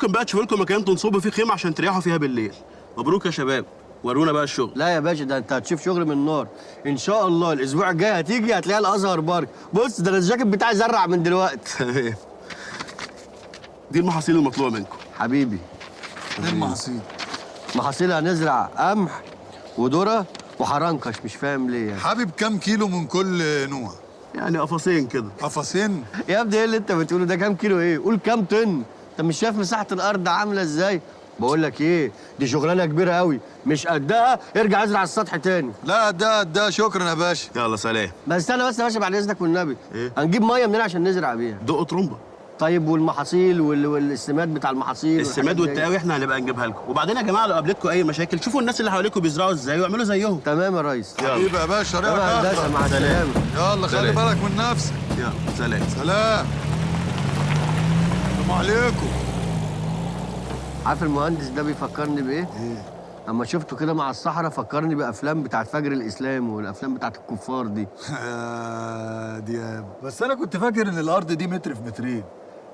ممكن بقى تشوفوا لكم مكان تنصبوا فيه خيمه عشان تريحوا فيها بالليل. مبروك يا شباب، ورونا بقى الشغل. لا يا باشا، ده انت هتشوف شغل من نار ان شاء الله. الاسبوع الجاي هتيجي هتلاقي الازهر بارك. بص ده انا الجاكيت بتاعي زرع من دلوقتي. دي المحاصيل المطلوبه منكم. حبيبي. ايه المحاصيل؟ محاصيل هنزرع قمح وذره وحرنكش، مش فاهم ليه يعني. حابب كام كيلو من كل نوع؟ يعني قفصين كده. قفصين؟ يا ابني ايه اللي انت بتقوله ده؟ كام كيلو ايه؟ قول كام طن. انت مش شايف مساحه الارض عامله ازاي؟ بقول لك ايه، دي شغلانه كبيره قوي، مش قدها ارجع ازرع السطح تاني. لا ده شكرا يا باشا. يلا سلام. بس استنى بس يا باشا بعد اذنك والنبي. ايه؟ هنجيب ميه منين عشان نزرع بيها؟ دقوا طرمبه. طيب والمحاصيل والسماد بتاع المحاصيل السماد والتقاوي احنا هنبقى نجيبها لكم. وبعدين يا جماعه لو قابلتكم اي مشاكل شوفوا الناس اللي حواليكم بيزرعوا ازاي واعملوا زيهم. تمام يا ريس. حبيبي يا باشا، تمام ريحك يا هندسه، اخضر. مع السلامه. يلا خلي سلام. بالك من نفسك. يلا سلام. سلام. السلام عليكم. عارف المهندس ده بيفكرني بايه؟ ايه؟ اما شفته كده مع الصحراء فكرني بافلام بتاعت فجر الاسلام والافلام بتاعت الكفار دي. يا دياب، بس انا كنت فاكر ان الارض دي متر في مترين.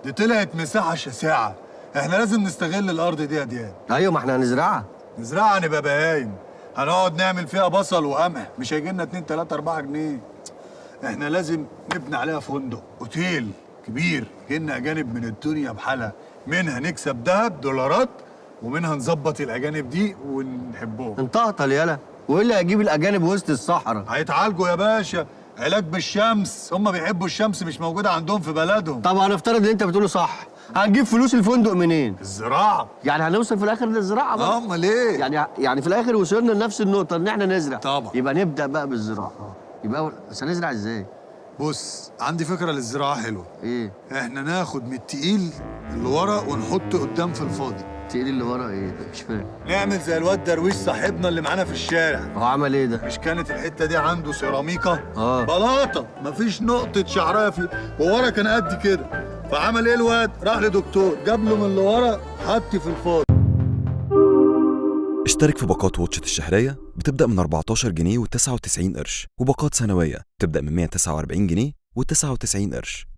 دي طلعت مساحه شاسعه. احنا لازم نستغل الارض دي يا دياب. ايوه ما احنا هنزرعها. نزرعها نبقى بهايم. هنقعد نعمل فيها بصل وقمح، مش هيجي لنا 2 3 4 جنيه. احنا لازم نبني عليها فندق، اوتيل كبير، جينا اجانب من الدنيا بحالها، منها نكسب دهب دولارات ومنها نظبط الاجانب دي ونحبهم. انتهطل يالا، وايه اللي هيجيب الاجانب وسط الصحراء؟ هيتعالجوا يا باشا، علاج بالشمس، هم بيحبوا الشمس مش موجوده عندهم في بلدهم. طب هنفترض اللي انت بتقوله صح، هنجيب فلوس الفندق منين؟ الزراعه. يعني هنوصل في الاخر للزراعه بقى. امال ايه؟ يعني في الاخر وصلنا لنفس النقطه ان احنا نزرع. طبعا. يبقى نبدا بقى بالزراعه. يبقى بس هنزرع ازاي؟ بص عندي فكره للزراعه حلوه. ايه؟ احنا ناخد من التقيل اللي ورا ونحطه قدام في الفاضي. تقيل اللي ورا ايه؟ مش فاهم. نعمل زي الواد درويش صاحبنا اللي معانا في الشارع. هو عمل ايه ده؟ مش كانت الحته دي عنده سيراميكا؟ اه. بلاطه مفيش نقطه شعرايه فيه، وورا كان قد كده. فعمل ايه الواد؟ راح لدكتور جاب له من اللي ورا حط في الفاضي. اشترك في باقات واتشت الشهرية بتبدأ من 14 جنيه و99 قرش، وباقات سنوية بتبدأ من 149 جنيه و99 قرش.